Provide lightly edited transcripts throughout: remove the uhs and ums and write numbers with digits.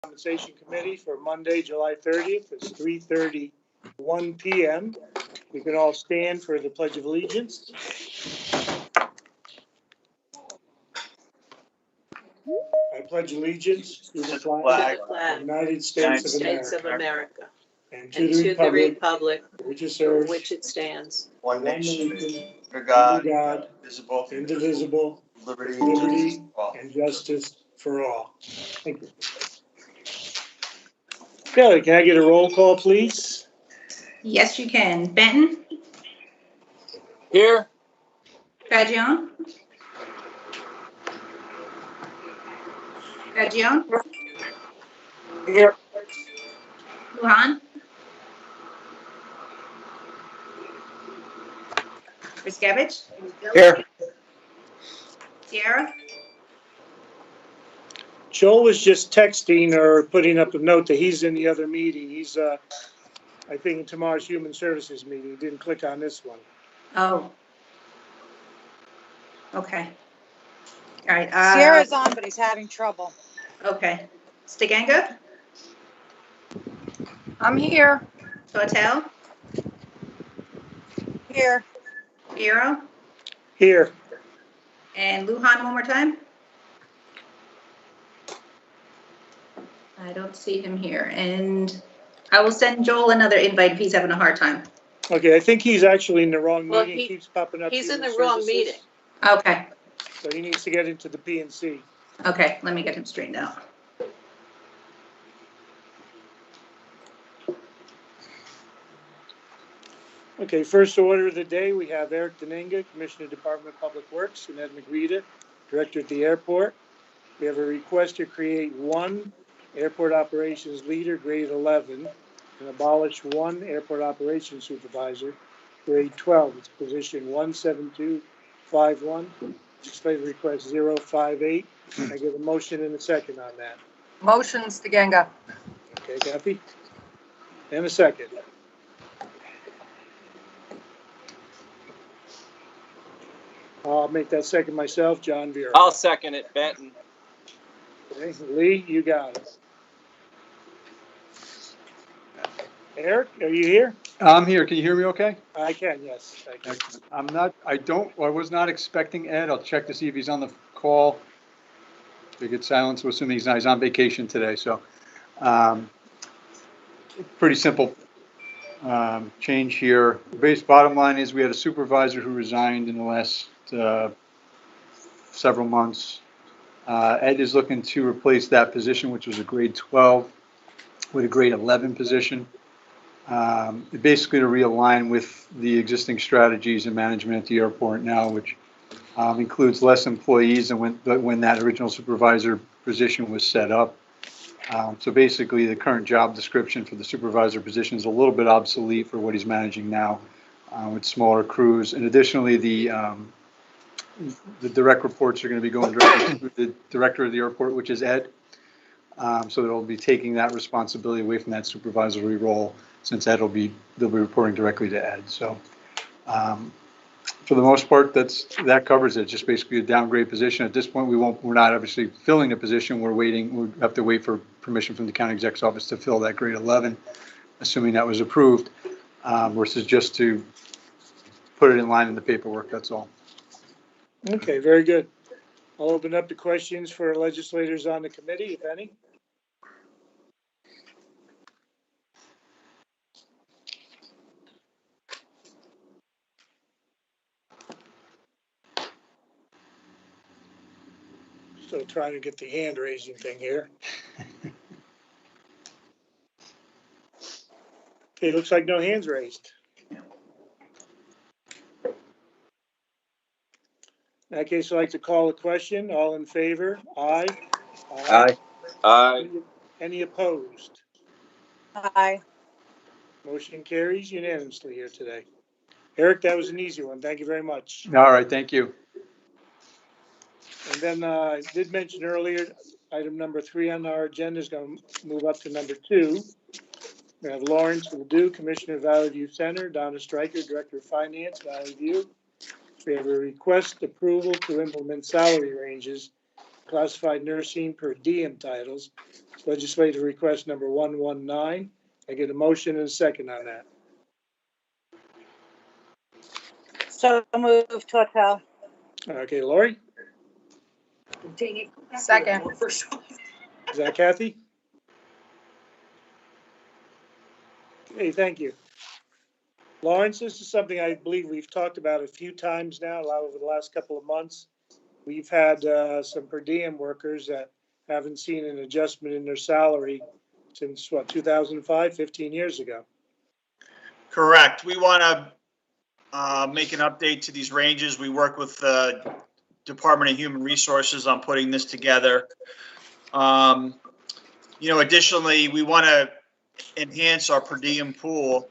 Compensation Committee for Monday, July 30th. It's 3:31 p.m. We can all stand for the Pledge of Allegiance. I pledge allegiance to the flag of the United States of America and to the republic which it for serves, which it stands, one nation, under under God, God, indivisible, indivisible, liberty liberty all. and justice for all. Thank you. Kelly, can I get a roll call, please? Yes, you can. Benton, Here. Fagion. Fagion, Here. Luhan. Riskevich, Here. Sierra, Joel was just texting or putting up a note that he's in the other meeting. He's, I think, in tomorrow's Human Services meeting. He didn't click on this one. oh. Okay. All right. Sierra's on, but he's having trouble. Okay. Stiganga, I'm here. Hotel, Here. Bureau, Here. and Luhan one more time. I don't see him here, and I will send Joel another invite if he's having a hard time. Okay, I think he's actually in the wrong Well, meeting. He keeps popping up. He's in Human the wrong Services. meeting. Okay. So he needs to get into the P&C. Okay, let me get him straightened out. Okay, first order of the day, we have Eric Deninga, Commissioner, Department of Public Works, and Ed McGreta, Director at the airport. We have a request to create one airport operations leader, grade 11, and abolish one airport operations supervisor, grade 12. It's position 17251. Legislative request 058. I get a motion and a second on that. Motion, Stiganga. Okay, Kathy? And a second. I'll make that second myself, John Vera. I'll second it, Benton. Okay, Lee, you got it. Eric, are you here? I'm here. Can you hear me okay? I can, yes. Thank you. Excellent. I was not expecting Ed. I'll check to see if he's on the call. Big silence, we're assuming he's not. He's on vacation today, so. Pretty simple change here. Bottom line is we had a supervisor who resigned in the last several months. Ed is looking to replace that position, which was a grade 12, with a grade 11 position. Basically to realign with the existing strategies and management at the airport now, which includes less employees than when that original supervisor position was set up. So basically, the current job description for the supervisor position is a little bit obsolete for what he's managing now with smaller crews. And additionally, the direct reports are going to be going directly to the director of the airport, which is Ed. So they'll be taking that responsibility away from that supervisory role, since they'll be reporting directly to Ed. So for the most part, that covers it. Just basically a downgrade position. At this point, we're not obviously filling the position. We have to wait for permission from the county exec's office to fill that grade 11, assuming that was approved, versus just to put it in line in the paperwork. That's all. Okay, very good. I'll open up the questions for legislators on the committee, if any. Still trying to get the hand raising thing here. Okay, looks like no hands raised. In that case, I'd like to call a question. All in favor? Aye. Aye. Aye. Any opposed? Aye. Motion carries unanimously here today. Eric, that was an easy one. Thank you very much. All right. Thank you. And then I did mention earlier, item number 3 on our agenda is going to move up to number 2. We have Lawrence Ledoux, Commissioner of Valley View Center, Donna Stryker, Director of Finance, Valley View. We have a request approval to implement salary ranges classified nursing per diem titles. Legislative request number 119. I get a motion and a second on that. So moved, Tortel. Okay, Lori, Second. is that Kathy? Okay, thank you. Lawrence, this is something I believe we've talked about a few times now, over the last couple of months. We've had some per diem workers that haven't seen an adjustment in their salary since, 2005, 15 years ago. Correct. We want to make an update to these ranges. We work with the Department of Human Resources on putting this together. Additionally, we want to enhance our per diem pool,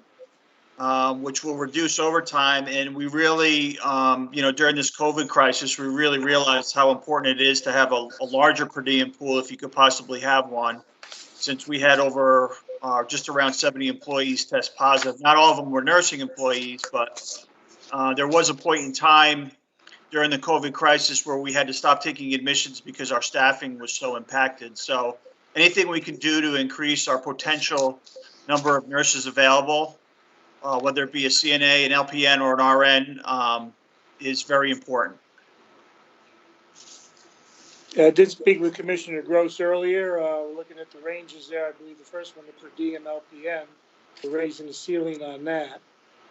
which will reduce overtime. And we really, during this COVID crisis, we really realized how important it is to have a larger per diem pool if you could possibly have one, since we had over just around 70 employees test positive. Not all of them were nursing employees, but there was a point in time during the COVID crisis where we had to stop taking admissions because our staffing was so impacted. So anything we can do to increase our potential number of nurses available, whether it be a CNA, an LPN, or an RN, is very important. I did speak with Commissioner Gross earlier, looking at the ranges there. I believe the first one, the per diem LPN, we're raising the ceiling on that.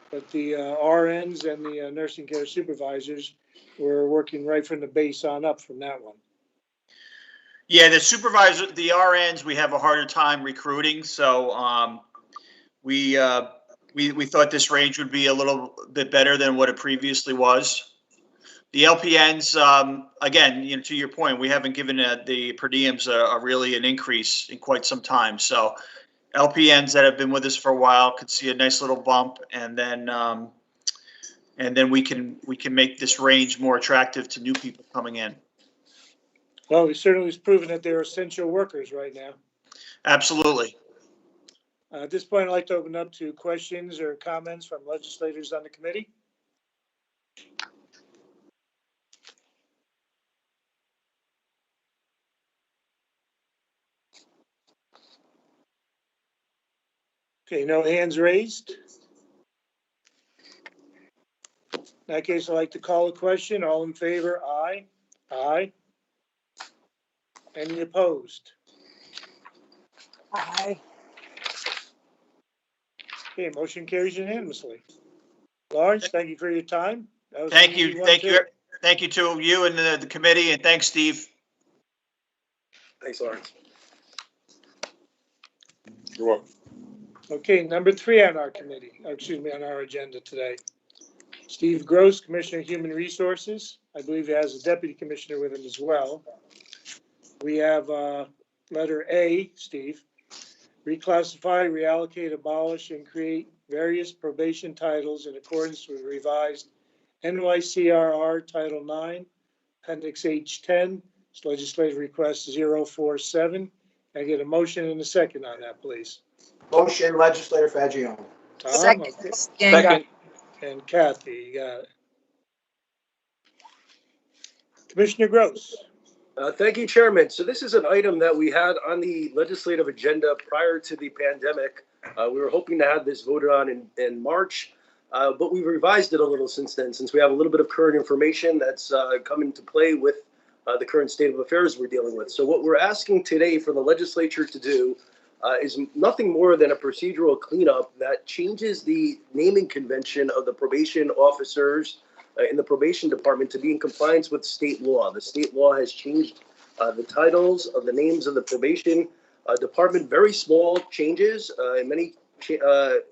But the RNs and the nursing care supervisors, we're working right from the base on up from that one. Yeah, the RNs, we have a harder time recruiting. So we thought this range would be a little bit better than what it previously was. The LPNs, again, to your point, we haven't given the per diems really an increase in quite some time. So LPNs that have been with us for a while could see a nice little bump, and then we can make this range more attractive to new people coming in. Well, it certainly has proven that they're essential workers right now. Absolutely. At this point, I'd like to open up to questions or comments from legislators on the committee. Okay, no hands raised. In that case, I'd like to call a question. All in favor, aye. Aye. Any opposed? Aye. Okay, motion carries unanimously. Lawrence, thank you for your time. That was an Thank easy you. one, Thank too. you. Thank you to you and the committee, and thanks, Steve. Thanks, Lawrence. You're welcome. Okay, number 3 on our committee, on our agenda today. Steve Gross, Commissioner of Human Resources. I believe he has a deputy commissioner with him as well. We have letter A, Steve. Reclassify, reallocate, abolish, and create various probation titles in accordance with revised NYCRR Title 9, Appendix H10, legislative request 047. Can I get a motion and a second on that, please? Motion, legislator Fagione. Tom? Second, Okay. Ganga. Second. And Kathy, you got it. Commissioner Gross. Thank you, Chairman. So this is an item that we had on the legislative agenda prior to the pandemic. We were hoping to have this voted on in March, but we've revised it a little since then, since we have a little bit of current information that's come into play with the current state of affairs we're dealing with. So what we're asking today for the legislature to do is nothing more than a procedural cleanup that changes the naming convention of the probation officers in the probation department to be in compliance with state law. The state law has changed the titles of the names of the probation department. Very small changes. In many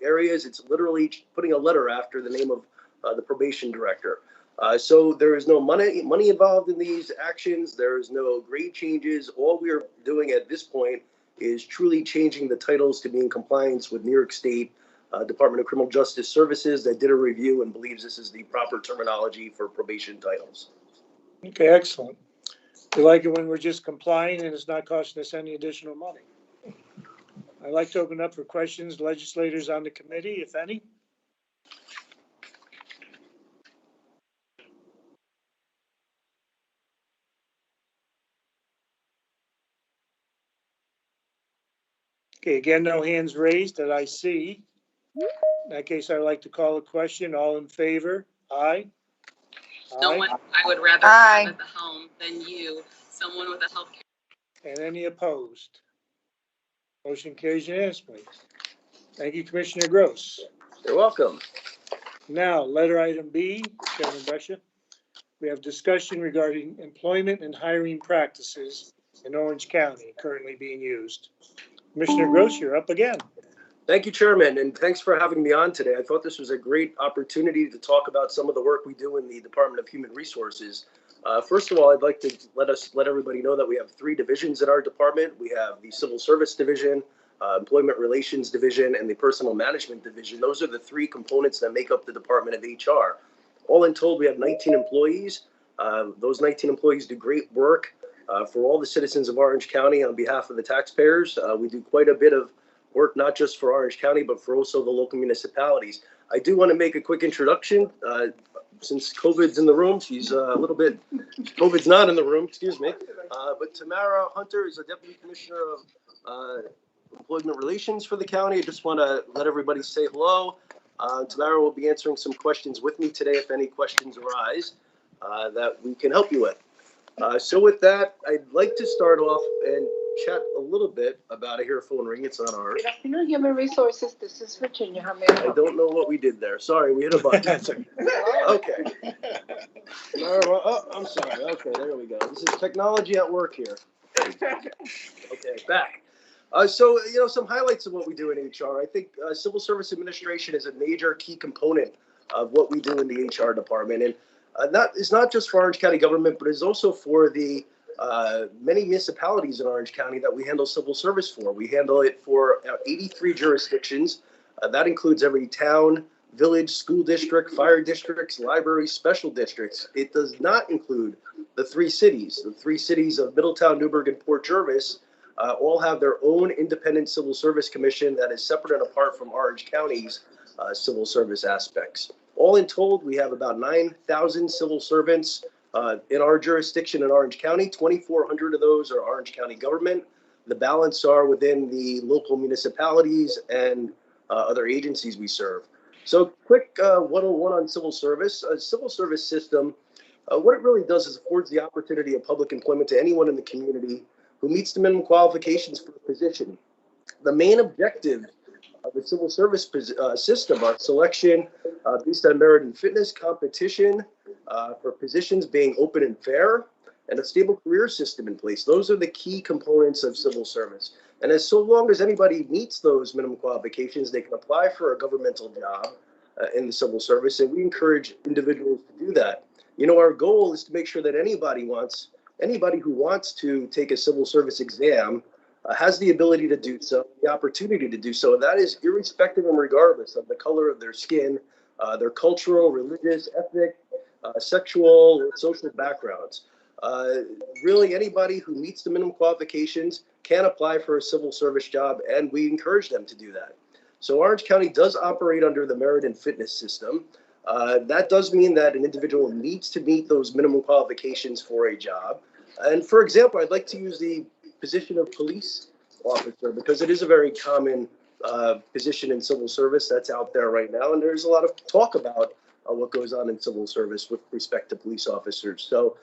areas, it's literally putting a letter after the name of the probation director. So there is no money involved in these actions. There is no grade changes. All we are doing at this point is truly changing the titles to be in compliance with New York State Department of Criminal Justice Services that did a review and believes this is the proper terminology for probation titles. Okay, excellent. We like it when we're just complying and it's not costing us any additional money. I'd like to open up for questions, legislators on the committee, if any. Okay, again, no hands raised that I see. In that case, I'd like to call a question. All in favor? Aye. Someone Aye. I would rather Aye. have at the helm than you, someone with a healthcare. And any opposed? Motion carries unanimously. Thank you, Commissioner Gross. You're welcome. Now, letter item B, Chairman Brescia. We have discussion regarding employment and hiring practices in Orange County currently being used. Commissioner Gross, you're up again. Thank you, Chairman, and thanks for having me on today. I thought this was a great opportunity to talk about some of the work we do in the Department of Human Resources. First of all, I'd like to let everybody know that we have 3 divisions in our department. We have the Civil Service Division, Employment Relations Division, and the Personnel Management Division. Those are the 3 components that make up the Department of HR. All in total, we have 19 employees. Those 19 employees do great work for all the citizens of Orange County on behalf of the taxpayers. We do quite a bit of work, not just for Orange County, but for also the local municipalities. I do want to make a quick introduction. Since COVID's in the room, she's a little bit, COVID's not in the room, excuse me. But Tamara Hunter is a Deputy Commissioner of Employment Relations for the county. I just want to let everybody say hello. Tamara will be answering some questions with me today if any questions arise that we can help you with. So with that, I'd like to start off and chat a little bit about, I hear a phone ring, it's not ours. Good afternoon, Human Resources. This is Virginia. How may I I help? don't know what we did there. Sorry, we hit a button. Okay. Oh, I'm sorry. Okay, there we go. This is technology at work here. Okay, back. So, some highlights of what we do in HR. I think Civil Service Administration is a major key component of what we do in the HR department. And it's not just for Orange County government, but it's also for the many municipalities in Orange County that we handle civil service for. We handle it for 83 jurisdictions. That includes every town, village, school district, fire districts, libraries, special districts. It does not include the 3 cities. The 3 cities of Middletown, Newburgh, and Port Jervis all have their own independent civil service commission that is separate and apart from Orange County's civil service aspects. All in told, we have about 9,000 civil servants in our jurisdiction in Orange County. 2,400 of those are Orange County government. The balance are within the local municipalities and other agencies we serve. So quick 101 on civil service. A civil service system, what it really does is affords the opportunity of public employment to anyone in the community who meets the minimum qualifications for the position. The main objective of the civil service system are selection based on merit and fitness, competition for positions being open and fair, and a stable career system in place. Those are the key components of civil service. And as so long as anybody meets those minimum qualifications, they can apply for a governmental job in the civil service, and we encourage individuals to do that. Our goal is to make sure that anybody who wants to take a civil service exam has the ability to do so, the opportunity to do so, and that is irrespective and regardless of the color of their skin, their cultural, religious, ethnic, sexual, or social backgrounds. Really, anybody who meets the minimum qualifications can apply for a civil service job, and we encourage them to do that. So Orange County does operate under the merit and fitness system. That does mean that an individual needs to meet those minimum qualifications for a job. And for example, I'd like to use the position of police officer because it is a very common position in civil service that's out there right now. And there's a lot of talk about what goes on in civil service with respect to police officers. So,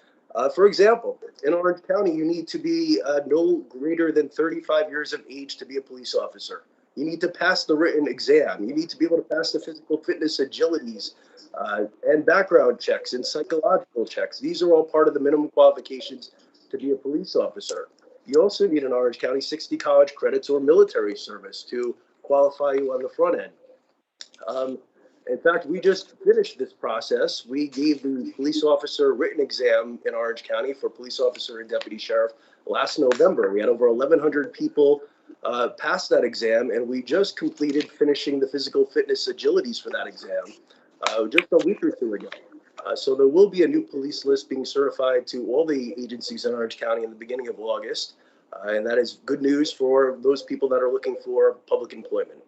for example, in Orange County, you need to be no greater than 35 years of age to be a police officer. You need to pass the written exam. You need to be able to pass the physical fitness agilities and background checks and psychological checks. These are all part of the minimum qualifications to be a police officer. You also need in Orange County 60 college credits or military service to qualify you on the front end. In fact, we just finished this process. We gave the police officer written exam in Orange County for police officer and deputy sheriff last November. We had over 1,100 people pass that exam, and we just completed finishing the physical fitness agilities for that exam just a week or 2 ago. So there will be a new police list being certified to all the agencies in Orange County in the beginning of August. And that is good news for those people that are looking for public employment.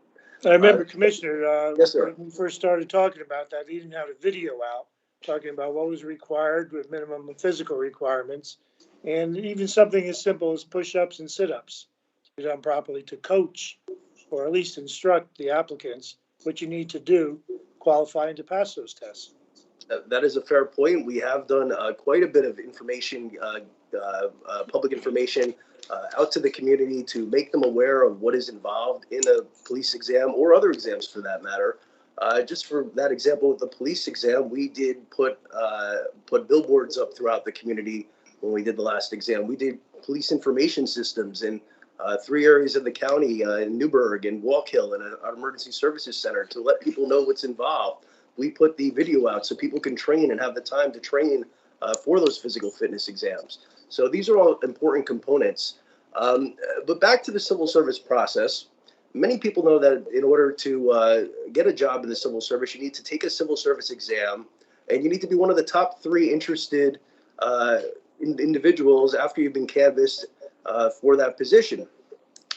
I remember, Commissioner, yes, sir. when we first started talking about that, he didn't have a video out talking about what was required with minimum physical requirements, and even something as simple as push-ups and sit-ups. done properly to coach or at least instruct the applicants what you need to do qualifying to pass those tests. That is a fair point. We have done quite a bit of information, public information out to the community to make them aware of what is involved in a police exam or other exams for that matter. Just for that example with the police exam, we did put billboards up throughout the community when we did the last exam. We did police information systems in 3 areas of the county, in Newburgh and Walk Hill and our emergency services center to let people know what's involved. We put the video out so people can train and have the time to train for those physical fitness exams. So these are all important components. But back to the civil service process, many people know that in order to get a job in the civil service, you need to take a civil service exam, and you need to be one of the top 3 interested individuals after you've been canvassed for that position.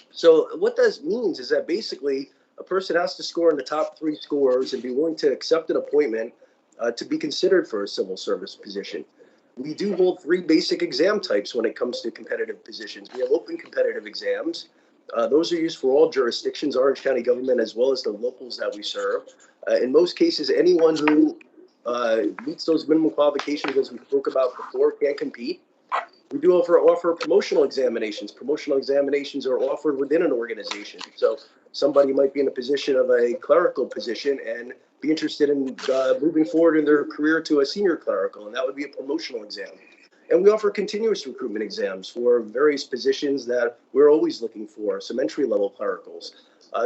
So what that means is that basically a person has to score in the top 3 scores and be willing to accept an appointment to be considered for a civil service position. We do hold 3 basic exam types when it comes to competitive positions. We have open competitive exams. Those are used for all jurisdictions, Orange County government, as well as the locals that we serve. In most cases, anyone who meets those minimum qualifications, as we spoke about before, can compete. We do offer promotional examinations. Promotional examinations are offered within an organization. So somebody might be in a position of a clerical position and be interested in moving forward in their career to a senior clerical, and that would be a promotional exam. And we offer continuous recruitment exams for various positions that we're always looking for, some entry-level clericals.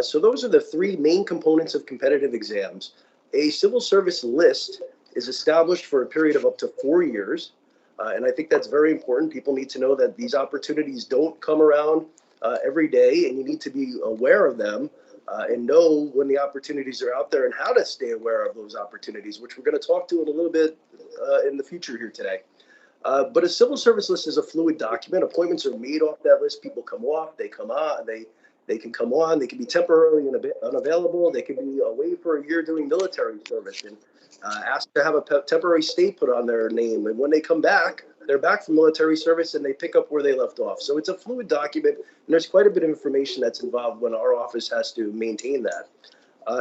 So those are the 3 main components of competitive exams. A civil service list is established for a period of up to 4 years. And I think that's very important. People need to know that these opportunities don't come around every day, and you need to be aware of them and know when the opportunities are out there and how to stay aware of those opportunities, which we're going to talk to in a little bit in the future here today. But a civil service list is a fluid document. Appointments are made off that list. People come off, they come on, they can come on, they can be temporarily unavailable, they can be away for a year doing military service and asked to have a temporary stay put on their name. And when they come back, they're back from military service and they pick up where they left off. So it's a fluid document, and there's quite a bit of information that's involved when our office has to maintain that.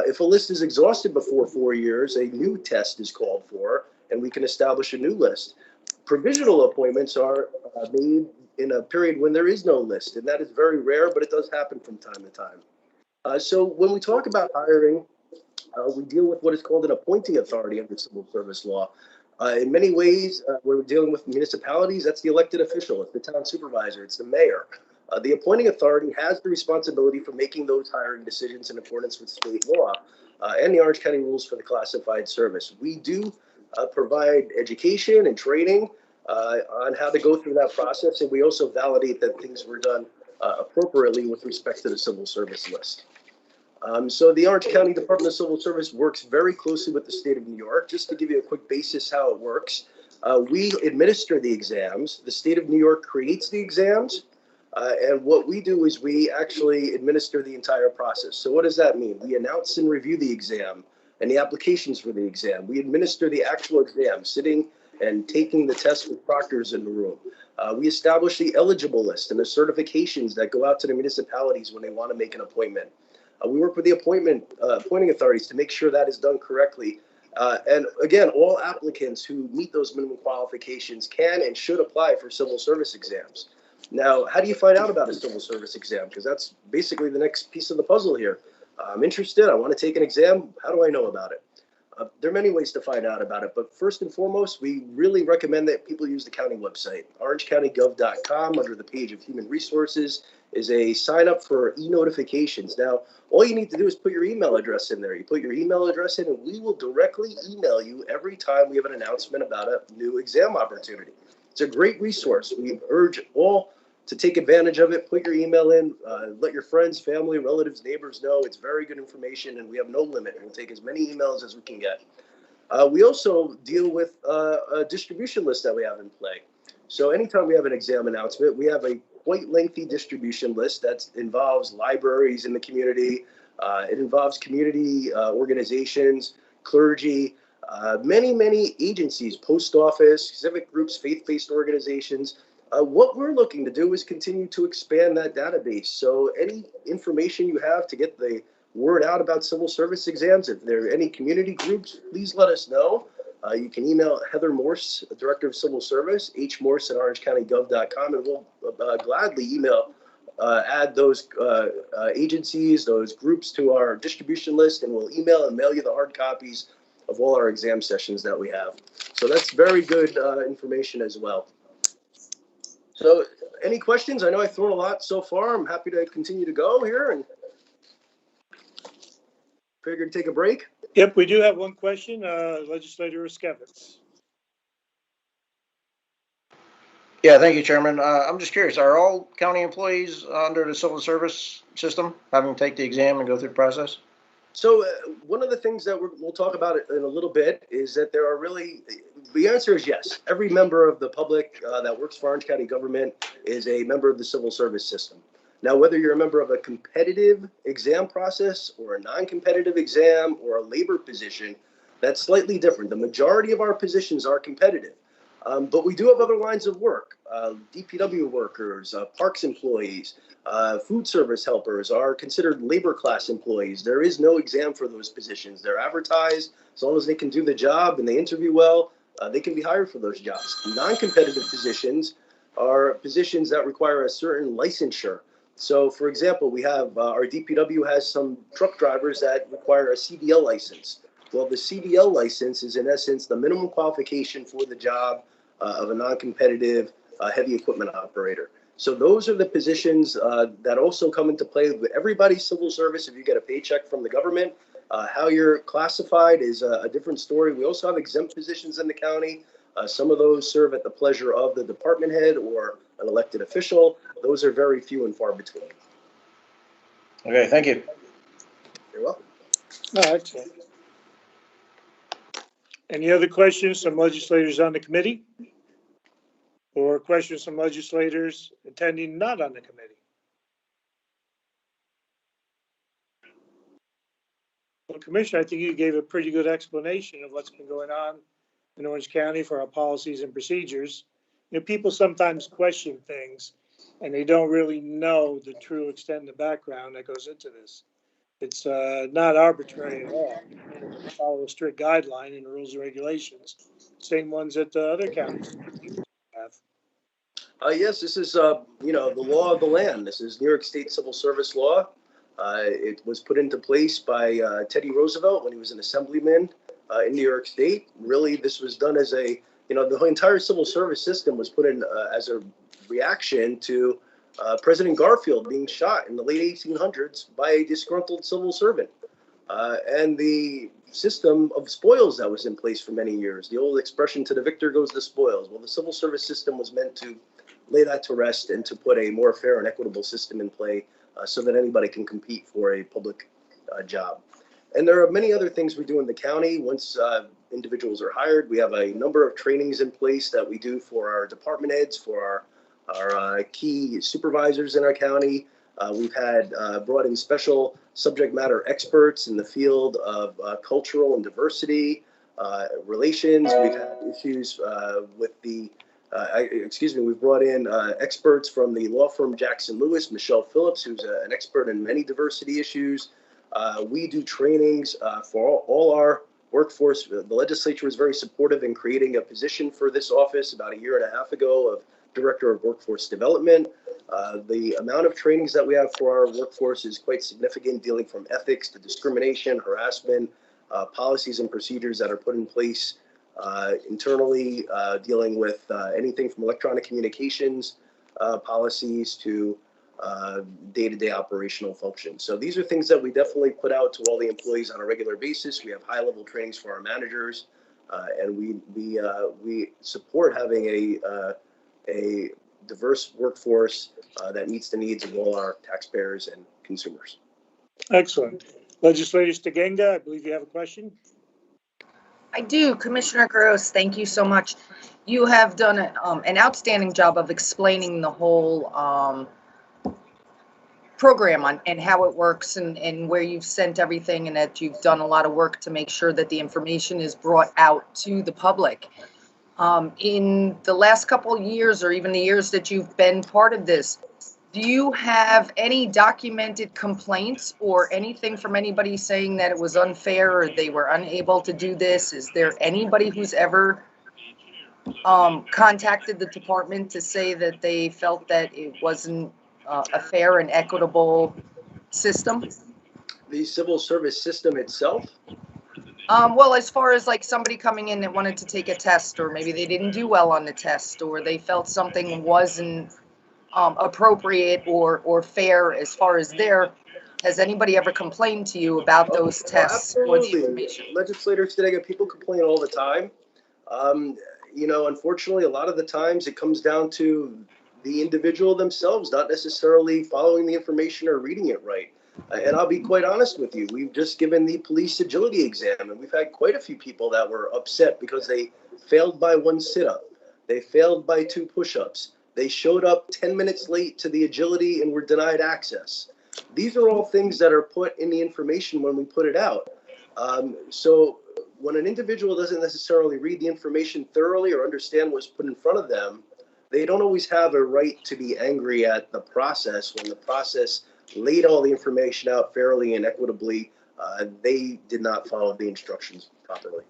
If a list is exhausted before 4 years, a new test is called for, and we can establish a new list. Provisional appointments are made in a period when there is no list, and that is very rare, but it does happen from time to time. So when we talk about hiring, we deal with what is called an appointing authority under civil service law. In many ways, we're dealing with municipalities. That's the elected official. It's the town supervisor. It's the mayor. The appointing authority has the responsibility for making those hiring decisions in accordance with state law and the Orange County rules for the classified service. We do provide education and training on how to go through that process, and we also validate that things were done appropriately with respect to the civil service list. So the Orange County Department of Civil Service works very closely with the state of New York. Just to give you a quick basis how it works, we administer the exams. The state of New York creates the exams, and what we do is we actually administer the entire process. So what does that mean? We announce and review the exam and the applications for the exam. We administer the actual exam, sitting and taking the test with proctors in the room. We establish the eligible list and the certifications that go out to the municipalities when they want to make an appointment. We work with the appointing authorities to make sure that is done correctly. And again, all applicants who meet those minimum qualifications can and should apply for civil service exams. Now, how do you find out about a civil service exam? Because that's basically the next piece of the puzzle here. I'm interested, I want to take an exam. How do I know about it? There are many ways to find out about it, but first and foremost, we really recommend that people use the county website. OrangeCountyGov.com, under the page of Human Resources, is a sign up for e-notifications. Now, all you need to do is put your email address in there. You put your email address in, and we will directly email you every time we have an announcement about a new exam opportunity. It's a great resource. We urge all to take advantage of it. Put your email in, let your friends, family, relatives, neighbors know. It's very good information, and we have no limit. We'll take as many emails as we can get. We also deal with a distribution list that we have in play. So anytime we have an exam announcement, we have a quite lengthy distribution list that involves libraries in the community. It involves community organizations, clergy, many agencies, post office, civic groups, faith-based organizations. What we're looking to do is continue to expand that database. So any information you have to get the word out about civil service exams, if there are any community groups, please let us know. You can email Heather Morse, Director of Civil Service, hmorse@orangecounty.gov.com, and we'll gladly add those agencies, those groups to our distribution list, and we'll email and mail you the hard copies of all our exam sessions that we have. So that's very good information as well. So any questions? I know I've thrown a lot so far. I'm happy to continue to go here and figured to take a break. Yep, we do have one question, Legislator Riskevitz. Yeah, thank you, Chairman. I'm just curious, are all county employees under the civil service system having to take the exam and go through the process? So one of the things that we'll talk about in a little bit is that there are really, the answer is yes. Every member of the public that works for Orange County government is a member of the civil service system. Now, whether you're a member of a competitive exam process or a non-competitive exam or a labor position, that's slightly different. The majority of our positions are competitive. But we do have other lines of work. DPW workers, parks employees, food service helpers are considered labor class employees. There is no exam for those positions. They're advertised. As long as they can do the job and they interview well, they can be hired for those jobs. Non-competitive positions are positions that require a certain licensure. So, for example, we have our DPW has some truck drivers that require a CDL license. Well, the CDL license is in essence the minimum qualification for the job of a non-competitive heavy equipment operator. So those are the positions that also come into play with everybody's civil service. If you get a paycheck from the government, how you're classified is a different story. We also have exempt positions in the county. Some of those serve at the pleasure of the department head or an elected official. Those are very few and far between. Okay, thank you. You're welcome. Oh, excellent. Any other questions from legislators on the committee? Or questions from legislators attending not on the committee? Well, Commissioner, I think you gave a pretty good explanation of what's been going on in Orange County for our policies and procedures. You know, people sometimes question things and they don't really know the true extent and the background that goes into this. It's not arbitrary at all. We follow a strict guideline and rules and regulations, same ones that the other counties have. Yes, this is, the law of the land. This is New York State Civil Service law. It was put into place by Teddy Roosevelt when he was an assemblyman in New York State. Really, this was done as the whole entire civil service system was put in as a reaction to President Garfield being shot in the late 1800s by a disgruntled civil servant. And the system of spoils that was in place for many years. The old expression, to the victor goes the spoils. Well, the civil service system was meant to lay that to rest and to put a more fair and equitable system in play so that anybody can compete for a public job. And there are many other things we do in the county. Once individuals are hired, we have a number of trainings in place that we do for our department heads, for our key supervisors in our county. We've had brought in special subject matter experts in the field of cultural and diversity relations. We've had issues with we've brought in experts from the law firm Jackson Lewis, Michelle Phillips, who's an expert in many diversity issues. We do trainings for all our workforce. The legislature was very supportive in creating a position for this office about 1.5 years ago of Director of Workforce Development. The amount of trainings that we have for our workforce is quite significant, dealing from ethics to discrimination, harassment, policies and procedures that are put in place internally, dealing with anything from electronic communications policies to day-to-day operational functions. So these are things that we definitely put out to all the employees on a regular basis. We have high-level trainings for our managers, and we support having a diverse workforce that meets the needs of all our taxpayers and consumers. Excellent. Legislator Stiganga, I believe you have a question. I do. Commissioner Gross, thank you so much. You have done an outstanding job of explaining the whole program and how it works and where you've sent everything, and that you've done a lot of work to make sure that the information is brought out to the public. In the last couple of years, or even the years that you've been part of this, do you have any documented complaints or anything from anybody saying that it was unfair or they were unable to do this? Is there anybody who's ever contacted the department to say that they felt that it wasn't a fair and equitable system? The civil service system itself? Well, as far as like somebody coming in that wanted to take a test, or maybe they didn't do well on the test, or they felt something wasn't appropriate or fair as far as has anybody ever complained to you about those tests or the Absolutely. information? Legislators today, people complain all the time. Unfortunately, a lot of the times it comes down to the individual themselves, not necessarily following the information or reading it right. And I'll be quite honest with you, we've just given the police agility exam, and we've had quite a few people that were upset because they failed by 1 sit-up. They failed by 2 push-ups. They showed up 10 minutes late to the agility and were denied access. These are all things that are put in the information when we put it out. So when an individual doesn't necessarily read the information thoroughly or understand what's put in front of them, they don't always have a right to be angry at the process when the process laid all the information out fairly and equitably. They did not follow the instructions properly.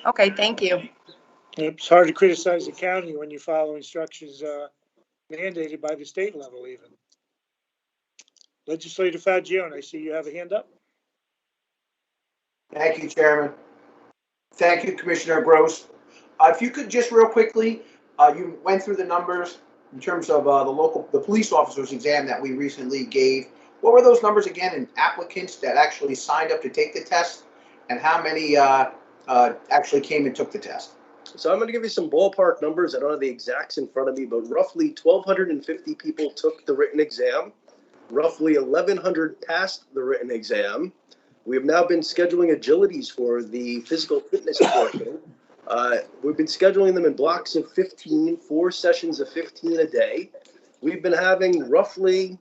Okay, thank you. It's hard to criticize the county when you follow instructions mandated by the state level even. Legislator Fagione, I see you have a hand up. Thank you, Chairman. Thank you, Commissioner Gross. If you could just real quickly, you went through the numbers in terms of the police officers exam that we recently gave. What were those numbers again in applicants that actually signed up to take the test, and how many actually came and took the test? So I'm going to give you some ballpark numbers. I don't have the exacts in front of me, but roughly 1,250 people took the written exam. Roughly 1,100 passed the written exam. We have now been scheduling agilities for the physical fitness portion. We've been scheduling them in blocks of 15, 4 sessions of 15 a day. We've been having roughly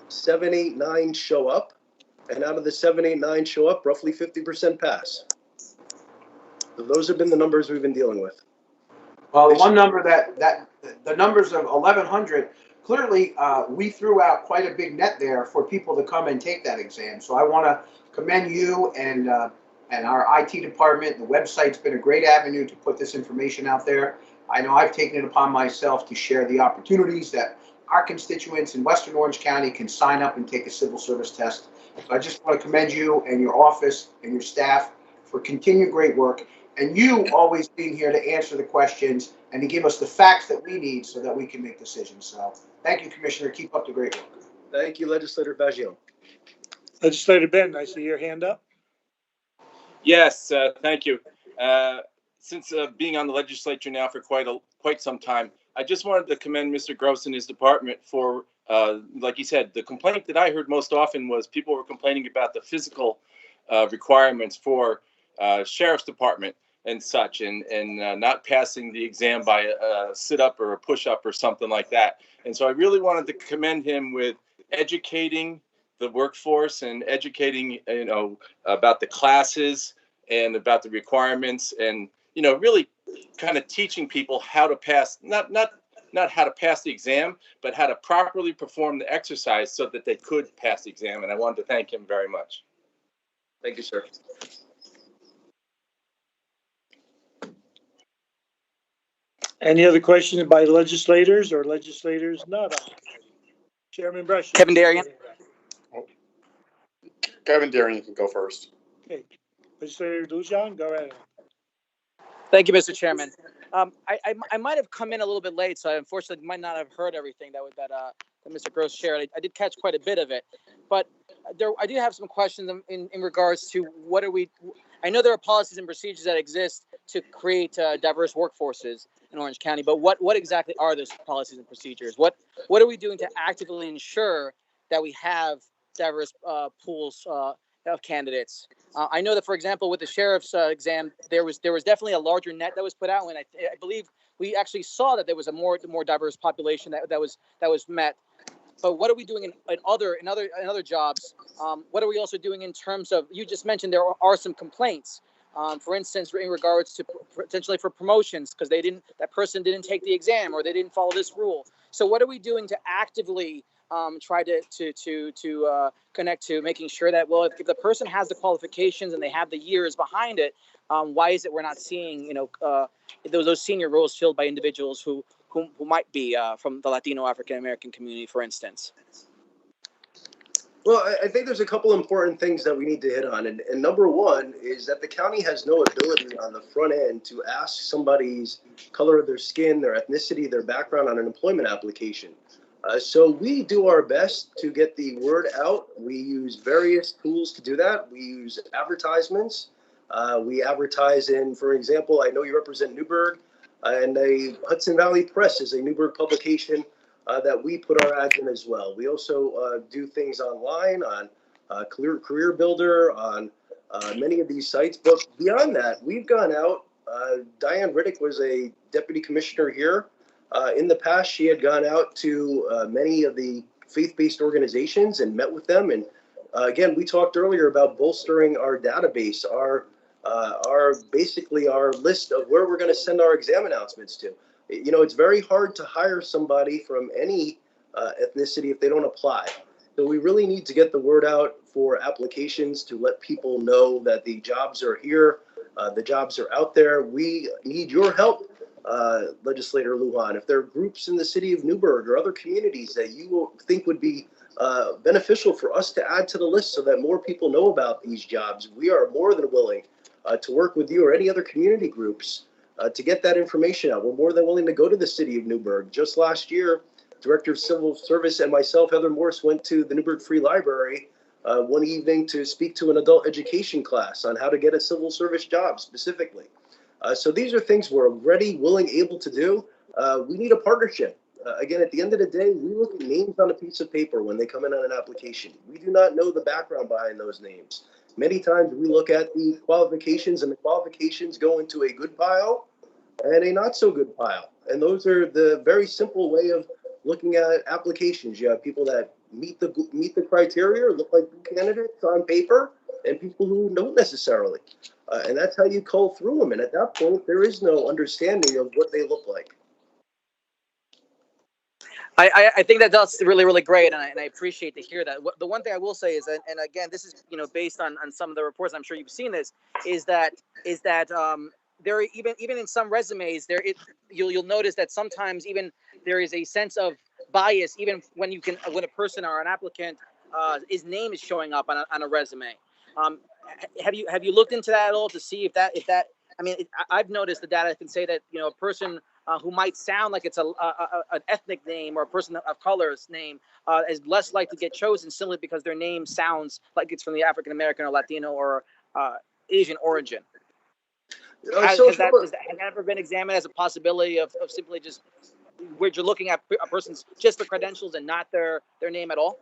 7, 8, 9 show up. And out of the 7, 8, 9 show up, roughly 50% pass. So those have been the numbers we've been dealing with. Well, the one number the numbers of 1,100, clearly we threw out quite a big net there for people to come and take that exam. So I want to commend you and our IT department. The website's been a great avenue to put this information out there. I know I've taken it upon myself to share the opportunities that our constituents in Western Orange County can sign up and take a civil service test. So I just want to commend you and your office and your staff for continued great work, and you always being here to answer the questions and to give us the facts that we need so that we can make decisions. So thank you, Commissioner. Keep up the great work. Thank you, Legislator Fagione. Legislator Ben, I see your hand up. Yes, thank you. Since being on the legislature now for quite some time, I just wanted to commend Mr. Gross and his department for, like he said, the complaint that I heard most often was people were complaining about the physical requirements for sheriff's department and such, and not passing the exam by a sit-up or a push-up or something like that. And so I really wanted to commend him with educating the workforce and educating, about the classes and about the requirements, and, really kind of teaching people how to pass, not how to pass the exam, but how to properly perform the exercise so that they could pass the exam. And I wanted to thank him very much. Thank you, sir. Any other questions by legislators or legislators not on? Chairman Brush. Kevin Darian. Kevin Darian can go first. Okay. Legislator Lujan, go ahead. Thank you, Mr. Chairman. I might have come in a little bit late, so I unfortunately might not have heard everything that Mr. Gross shared. I did catch quite a bit of it, but I do have some questions in regards to what are we. I know there are policies and procedures that exist to create diverse workforces in Orange County, but what exactly are those policies and procedures? What are we doing to actively ensure that we have diverse pools of candidates? I know that, for example, with the sheriff's exam, there was definitely a larger net that was put out, and I believe we actually saw that there was a more diverse population that was met. But what are we doing in other jobs? What are we also doing in terms of, you just mentioned there are some complaints. For instance, in regards to potentially for promotions, because that person didn't take the exam or they didn't follow this rule. So what are we doing to actively try to connect to making sure that, well, if the person has the qualifications and they have the years behind it, why is it we're not seeing, those senior roles filled by individuals who might be from the Latino African American community, for instance? Well, I think there's a couple important things that we need to hit on. And number one is that the county has no ability on the front end to ask somebody's color of their skin, their ethnicity, their background on an employment application. So we do our best to get the word out. We use various tools to do that. We use advertisements. We advertise in, for example, I know you represent Newburgh, and the Hudson Valley Press is a Newburgh publication that we put our ads in as well. We also do things online on Career Builder, on many of these sites. But beyond that, we've gone out. Diane Riddick was a deputy commissioner here. In the past, she had gone out to many of the faith-based organizations and met with them. And again, we talked earlier about bolstering our database, our basically our list of where we're going to send our exam announcements to. It's very hard to hire somebody from any ethnicity if they don't apply. So we really need to get the word out for applications to let people know that the jobs are here, the jobs are out there. We need your help, Legislator Lujan. If there are groups in the city of Newburgh or other communities that you think would be beneficial for us to add to the list so that more people know about these jobs, we are more than willing to work with you or any other community groups to get that information out. We're more than willing to go to the city of Newburgh. Just last year, Director of Civil Service and myself, Heather Morse, went to the Newburgh Free Library one evening to speak to an adult education class on how to get a civil service job specifically. So these are things we're ready, willing, able to do. We need a partnership. Again, at the end of the day, we look at names on a piece of paper when they come in on an application. We do not know the background behind those names. Many times we look at the qualifications, and the qualifications go into a good pile and a not so good pile. And those are the very simple way of looking at applications. You have people that meet the criteria, look like good candidates on paper, and people who don't necessarily. And that's how you cull through them. And at that point, there is no understanding of what they look like. I think that that's really, really great, and I appreciate to hear that. The one thing I will say is, and again, this is based on some of the reports, I'm sure you've seen this, is that there even in some resumes you'll notice that sometimes even there is a sense of bias even when a person or an applicant his name is showing up on a resume. Have you looked into that at all to see if that I've noticed the data can say that a person who might sound like it's an ethnic name or a person of color's name is less likely to get chosen simply because their name sounds like it's from the African American or Latino or Asian origin. Has that ever been examined as a possibility of simply just where you're looking at a person's just the credentials and not their name at all?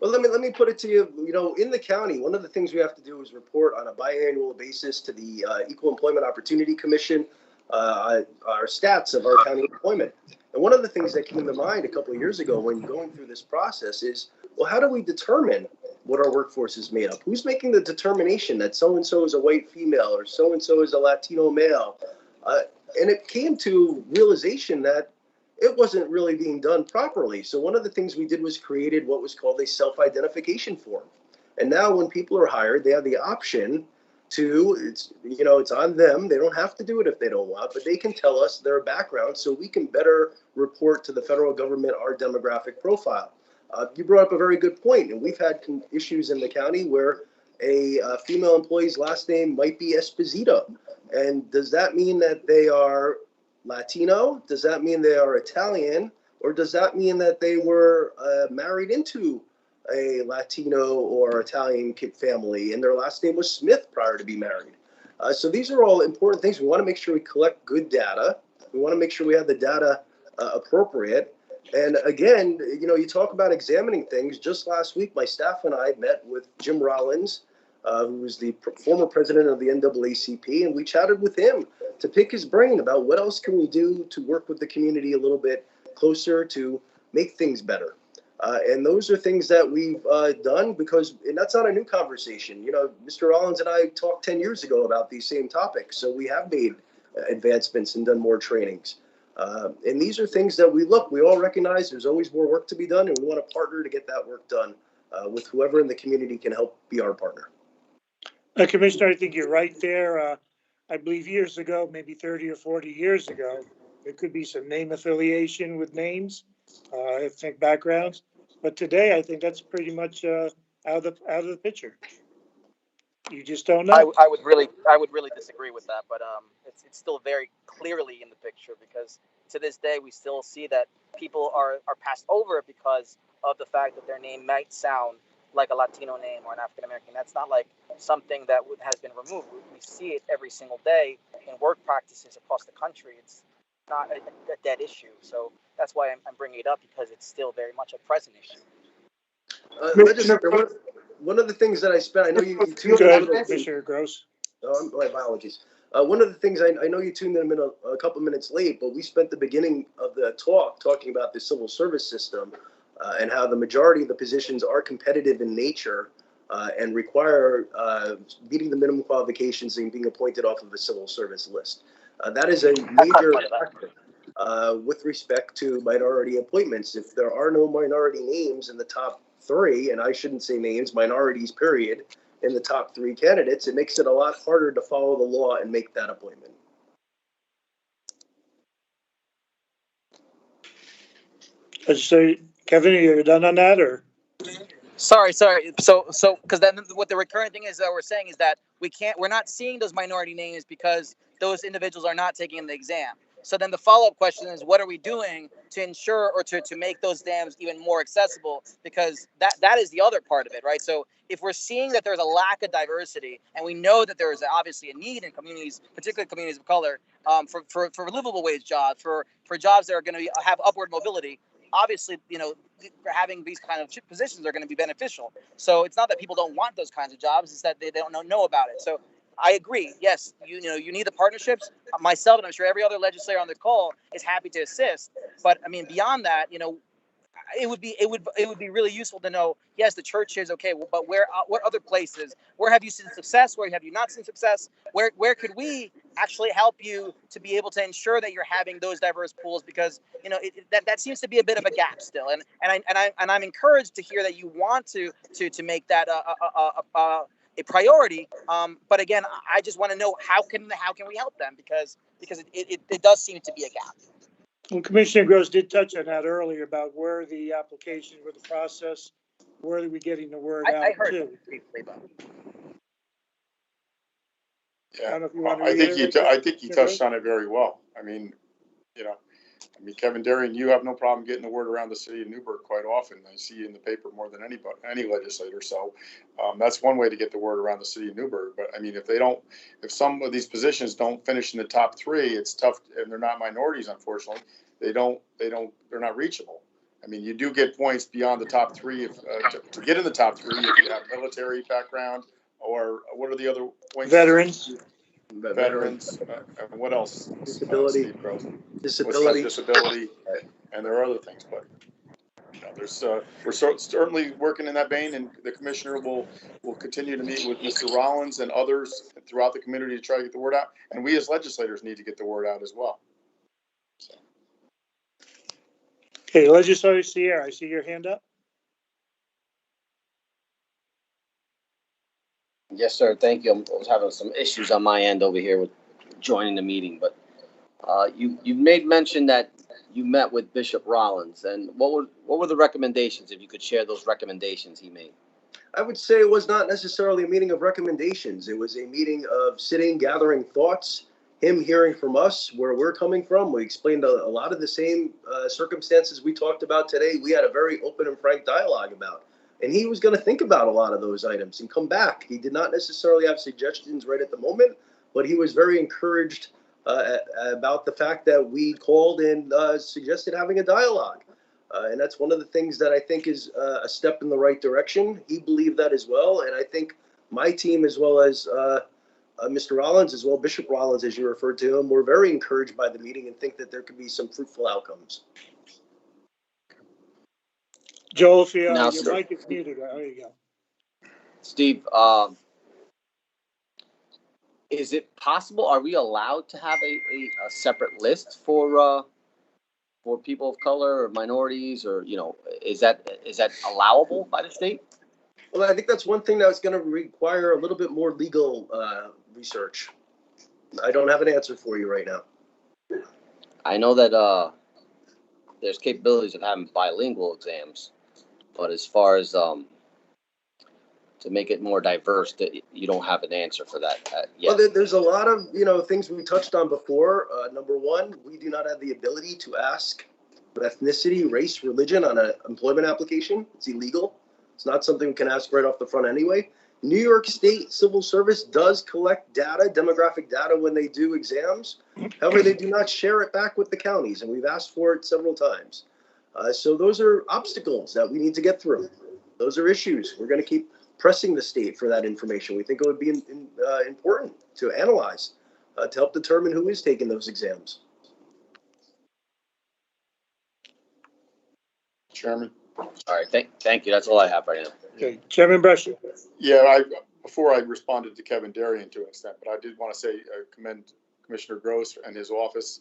Well, let me put it to you. In the county, one of the things we have to do is report on a biannual basis to the Equal Employment Opportunity Commission our stats of our county employment. And one of the things that came to mind a couple of years ago when going through this process is, well, how do we determine what our workforce is made up? Who's making the determination that so-and-so is a white female or so-and-so is a Latino male? And it came to realization that it wasn't really being done properly. So one of the things we did was created what was called a self-identification form. And now when people are hired, they have the option to, it's on them. They don't have to do it if they don't want, but they can tell us their background so we can better report to the federal government our demographic profile. You brought up a very good point, and we've had issues in the county where a female employee's last name might be Esposito. And does that mean that they are Latino? Does that mean they are Italian? Or does that mean that they were married into a Latino or Italian family and their last name was Smith prior to be married? So these are all important things. We want to make sure we collect good data. We want to make sure we have the data appropriate. And again, you talk about examining things. Just last week, my staff and I met with Jim Rollins, who was the former president of the NAACP, and we chatted with him to pick his brain about what else can we do to work with the community a little bit closer to make things better. And those are things that we've done because, and that's not a new conversation. You know, Mr. Rollins and I talked 10 years ago about these same topics. So we have made advancements and done more trainings. And these are things that we all recognize there's always more work to be done, and we want to partner to get that work done with whoever in the community can help be our partner. Commissioner, I think you're right there. I believe years ago, maybe 30 or 40 years ago, there could be some name affiliation with names, ethnic backgrounds. But today, I think that's pretty much out of the picture. You just don't know. I would really disagree with that, but it's still very clearly in the picture, because to this day we still see that people are passed over because of the fact that their name might sound like a Latino name or an African American. That's not like something that has been removed. We see it every single day in work practices across the country. It's not a dead issue. So that's why I'm bringing it up, because it's still very much a present issue. Legislator, one of the things that I spent, I know you tuned Go ahead, in. Commissioner Gross. My apologies. One of the things I know you tuned in a couple minutes late, but we spent the beginning of the talk talking about the civil service system and how the majority of the positions are competitive in nature and require meeting the minimum qualifications and being appointed off of a civil service list. That is a major factor with respect to minority appointments. If there are no minority names in the top three, and I shouldn't say names, minorities, period, in the top three candidates, it makes it a lot harder to follow the law and make that appointment. So, Kevin, are you done on that, or? Sorry. So, because then what the recurrent thing is that we're saying is that we're not seeing those minority names because those individuals are not taking the exam. So then the follow-up question is, what are we doing to ensure or to make those exams even more accessible? Because that is the other part of it, right? So if we're seeing that there's a lack of diversity, and we know that there is obviously a need in communities, particularly communities of color, for livable wage jobs, for jobs that are going to have upward mobility, obviously, you know, having these kind of positions are going to be beneficial. So it's not that people don't want those kinds of jobs; it's that they don't know about it. So I agree. Yes, you need the partnerships. Myself, and I'm sure every other legislator on the call is happy to assist. But I mean, beyond that, it would be really useful to know. Yes, the church is okay, but what other places? Where have you seen success? Where have you not seen success? Where could we actually help you to be able to ensure that you're having those diverse pools? Because that seems to be a bit of a gap still. And I'm encouraged to hear that you want to make that a priority. But again, I just want to know how can we help them, because it does seem to be a gap. Well, Commissioner Gross did touch on that earlier about where the application, where the process, where are we getting the word out I heard to? it briefly, but Yeah, I I think he touched on it very well. I mean, Kevin Darian, you have no problem getting the word around the city of Newburgh quite often. I see you in the paper more than any legislator. So that's one way to get the word around the city of Newburgh. But I mean, if some of these positions don't finish in the top three, it's tough, and they're not minorities, unfortunately. They're not reachable. I mean, you do get points beyond the top three to get in the top three if you have military background, or what are the other points? Veterans, and what else? Disability, and there are other things, but we're certainly working in that vein, and the commissioner will continue to meet with Mr. Rollins and others throughout the community to try to get the word out, and we as legislators need to get the word out as well. So. Okay, Legislator Sierra, I see your hand up. Yes, sir. Thank you. I was having some issues on my end over here with joining the meeting, but you made mention that you met with Bishop Rollins, and what were the recommendations? If you could share those recommendations he made. I would say it was not necessarily a meeting of recommendations. It was a meeting of sitting, gathering thoughts, him hearing from us where we're coming from. We explained a lot of the same circumstances we talked about today. We had a very open and frank dialogue about. And he was going to think about a lot of those items and come back. He did not necessarily have suggestions right at the moment, but he was very encouraged about the fact that we called and suggested having a dialogue. And that's one of the things that I think is a step in the right direction. He believed that as well. And I think my team, as well as Mr. Rollins, as well, Bishop Rollins, as you referred to him, were very encouraged by the meeting and think that there could be some fruitful outcomes. Joel, if Now, your sir. mic is muted, there you go. Steve, is it possible, are we allowed to have a separate list for people of color or minorities, or, you know, is that allowable by the state? Well, I think that's one thing that's going to require a little bit more legal research. I don't have an answer for you right now. I know that there's capabilities of having bilingual exams, but as far as to make it more diverse, that you don't have an answer for that yet. Well, there's a lot of, things we touched on before. Number one, we do not have the ability to ask ethnicity, race, religion on an employment application. It's illegal. It's not something we can ask right off the front anyway. New York State Civil Service does collect data, demographic data, when they do exams. However, they do not share it back with the counties, and we've asked for it several times. So those are obstacles that we need to get through. Those are issues. We're going to keep pressing the state for that information. We think it would be important to analyze to help determine who is taking those exams. Chairman. All right, thank you. That's all I have right now. Okay, Chairman Brescia. Yeah, before I responded to Kevin Darien to an extent, but I did want to say commend Commissioner Gross and his office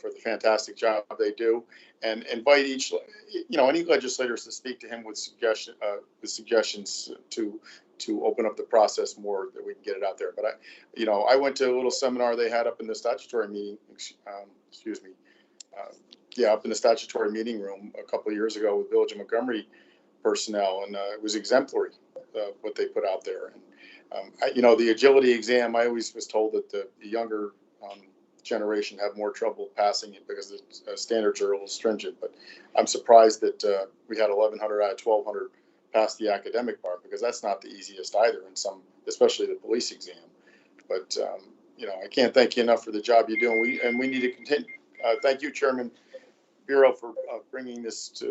for the fantastic job they do, and invite any legislators to speak to him with suggestions to open up the process more, that we can get it out there. But I went to a little seminar they had up in the statutory meeting. Up in the statutory meeting room a couple of years ago with Village of Montgomery personnel, and it was exemplary what they put out there. And the agility exam, I always was told that the younger generation have more trouble passing it because the standards are a little stringent. But I'm surprised that we had 1,100 out of 1,200 pass the academic bar, because that's not the easiest either in some, especially the police exam. But I can't thank you enough for the job you do, and we need to continue. Thank you, Chairman Bureau, for bringing this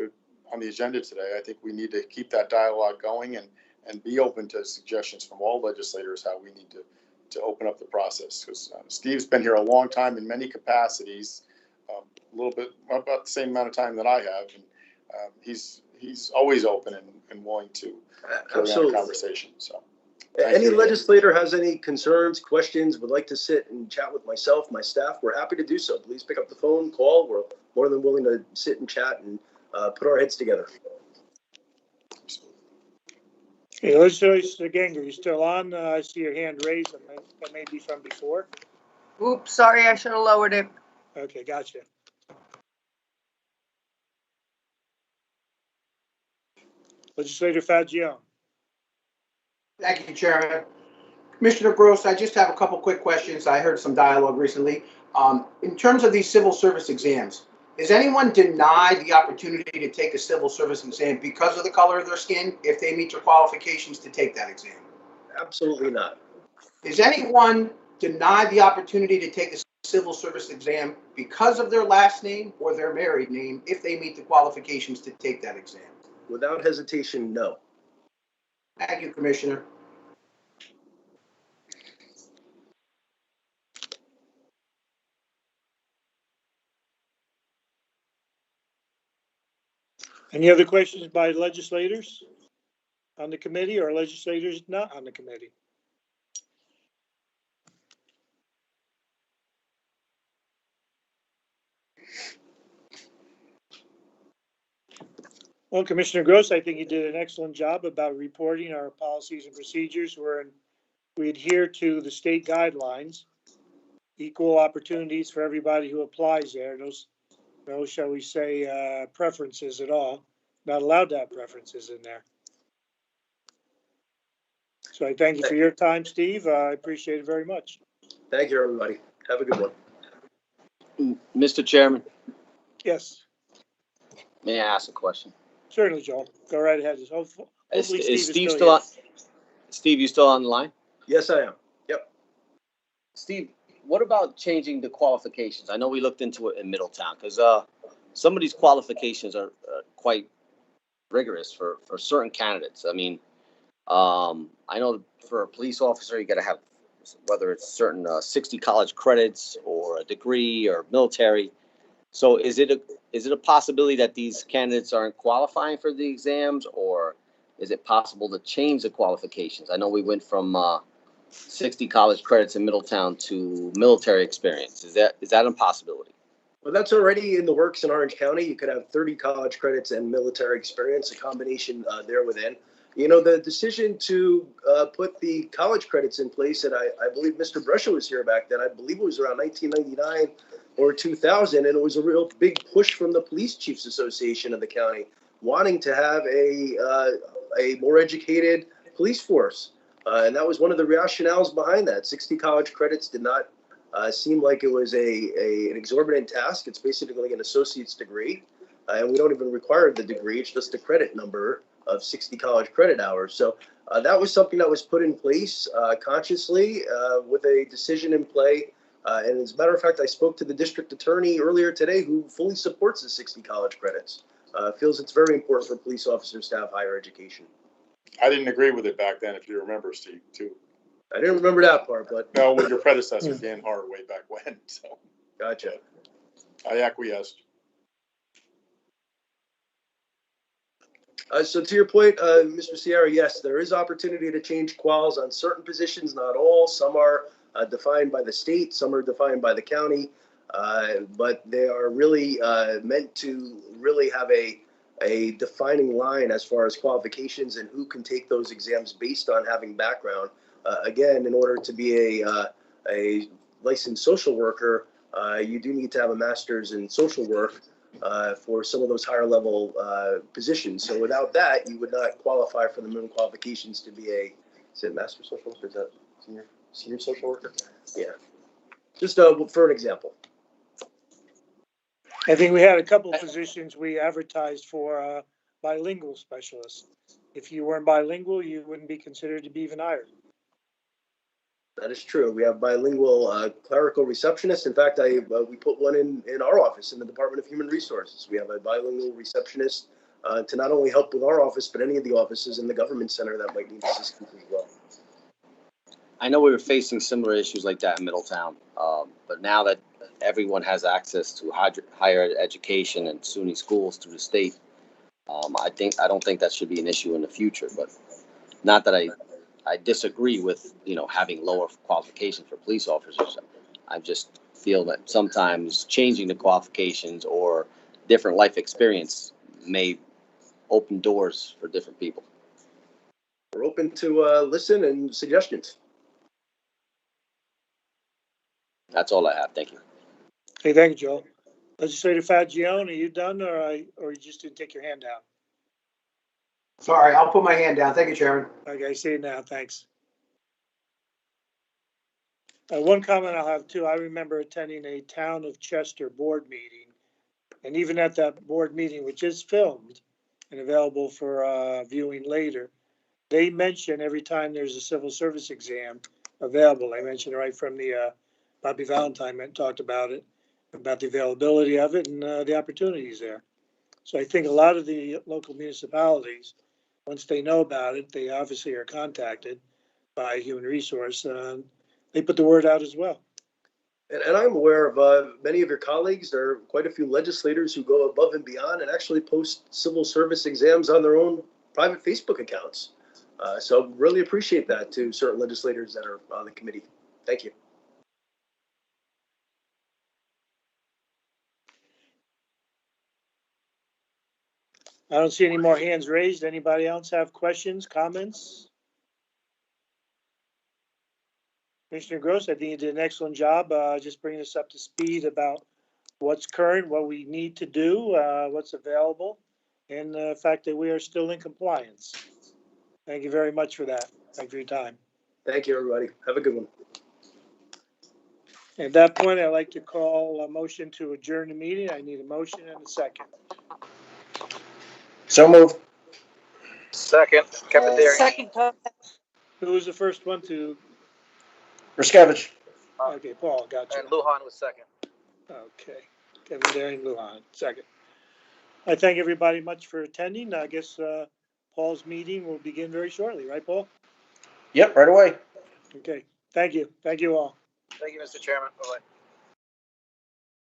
on the agenda today. I think we need to keep that dialogue going and be open to suggestions from all legislators how we need to open up the process. Because Steve's been here a long time in many capacities, a little bit about the same amount of time that I have, and he's always open and willing to carry on a conversation. So. Any legislator has any concerns, questions, would like to sit and chat with myself, my staff, we're happy to do so. Please pick up the phone, call. We're more than willing to sit and chat and put our heads together. Hey, Legislator Ganger, you still on? I see your hand raised. That may be from before. Oops, sorry, I should have lowered it. Okay, gotcha. Legislator Fagione. Thank you, Chairman. Commissioner Gross, I just have a couple quick questions. I heard some dialogue recently. In terms of these civil service exams, is anyone denied the opportunity to take a civil service exam because of the color of their skin if they meet their qualifications to take that exam? Absolutely not. Is anyone denied the opportunity to take a civil service exam because of their last name or their married name if they meet the qualifications to take that exam? Without hesitation, no. Thank you, Commissioner. Any other questions by legislators on the committee or legislators not on the committee? Well, Commissioner Gross, I think you did an excellent job about reporting our policies and procedures where we adhere to the state guidelines, equal opportunities for everybody who applies there. No, shall we say, preferences at all. Not allowed to have preferences in there. So I thank you for your time, Steve. I appreciate it very much. Thank you, everybody. Have a good one. Mr. Chairman. Yes. May I ask a question? Certainly, Joel. Go right ahead. Hopefully Is Steve still on? Steve, you still on the line? Yes, I am. Yep. Steve, what about changing the qualifications? I know we looked into it in Middletown because some of these qualifications are quite rigorous for certain candidates. I mean, I know for a police officer, you got to have, whether it's certain 60 college credits or a degree or military. So is it is it a possibility that these candidates aren't qualifying for the exams, or is it possible to change the qualifications? I know we went from 60 college credits in Middletown to military experience. Is that a possibility? Well, that's already in the works in Orange County. You could have 30 college credits and military experience, a combination there within. You know, the decision to put the college credits in place, and I believe Mr. Brescia was here back then. I believe it was around 1999 or 2000, and it was a real big push from the Police Chiefs Association of the county, wanting to have a more educated police force. And that was one of the rationales behind that. 60 college credits did not seem like it was an exorbitant task. It's basically an associate's degree, and we don't even require the degree. It's just a credit number of 60 college credit hours. So that was something that was put in place consciously with a decision in play. And as a matter of fact, I spoke to the district attorney earlier today, who fully supports the 60 college credits. Feels it's very important for police officers to have higher education. I didn't agree with it back then, if you remember, Steve, too. I didn't remember that part, but No, with your predecessor, Dan Haraway, back when, so. Gotcha. I acquiesced. So to your point, Mr. Sierra, yes, there is opportunity to change quals on certain positions, not all. Some are defined by the state, some are defined by the county, but they are really meant to really have a defining line as far as qualifications and who can take those exams based on having background. Again, in order to be a licensed social worker, you do need to have a master's in social work for some of those higher level positions. So without that, you would not qualify for the minimum qualifications to be is it master social worker? Is that senior social worker? Yeah. Just for an example. I think we had a couple of positions we advertised for bilingual specialists. If you weren't bilingual, you wouldn't be considered to be even hired. That is true. We have bilingual clerical receptionists. In fact, we put one in our office in the Department of Human Resources. We have a bilingual receptionist to not only help with our office, but any of the offices in the government center that might need assistance as well. I know we were facing similar issues like that in Middletown, but now that everyone has access to higher education and SUNY schools through the state, I don't think that should be an issue in the future. But not that I disagree with having lower qualifications for police officers. I just feel that sometimes changing the qualifications or different life experience may open doors for different people. We're open to listen and suggestions. That's all I have. Thank you. Okay, thank you, Joel. Legislator Fagione, are you done or you just didn't take your hand down? Sorry, I'll put my hand down. Thank you, Chairman. Okay, I see it now. Thanks. One comment I'll have too. I remember attending a Town of Chester board meeting, and even at that board meeting, which is filmed and available for viewing later, they mention every time there's a civil service exam available. They mentioned right from the Bobby Valentine talked about it, about the availability of it and the opportunities there. So I think a lot of the local municipalities, once they know about it, they obviously are contacted by Human Resource. They put the word out as well. And I'm aware of many of your colleagues. There are quite a few legislators who go above and beyond and actually post civil service exams on their own private Facebook accounts. So really appreciate that to certain legislators that are on the committee. Thank you. I don't see any more hands raised. Anybody else have questions, comments? Commissioner Gross, I think you did an excellent job just bringing us up to speed about what's current, what we need to do, what's available, and the fact that we are still in compliance. Thank you very much for that. Thank you for your time. Thank you, everybody. Have a good one. At that point, I'd like to call a motion to adjourn the meeting. I need a motion and a second. So moved. Second, Kevin Darian. Second, Who was the first one to? Ruskevich. Okay, Paul, gotcha. And Lujan was second. Okay, Kevin Darian, Lujan, second. I thank everybody much for attending. I guess Paul's meeting will begin very shortly, right, Paul? Yep, right away. Okay, thank you. Thank you all. Thank you, Mr. Chairman. Bye-bye.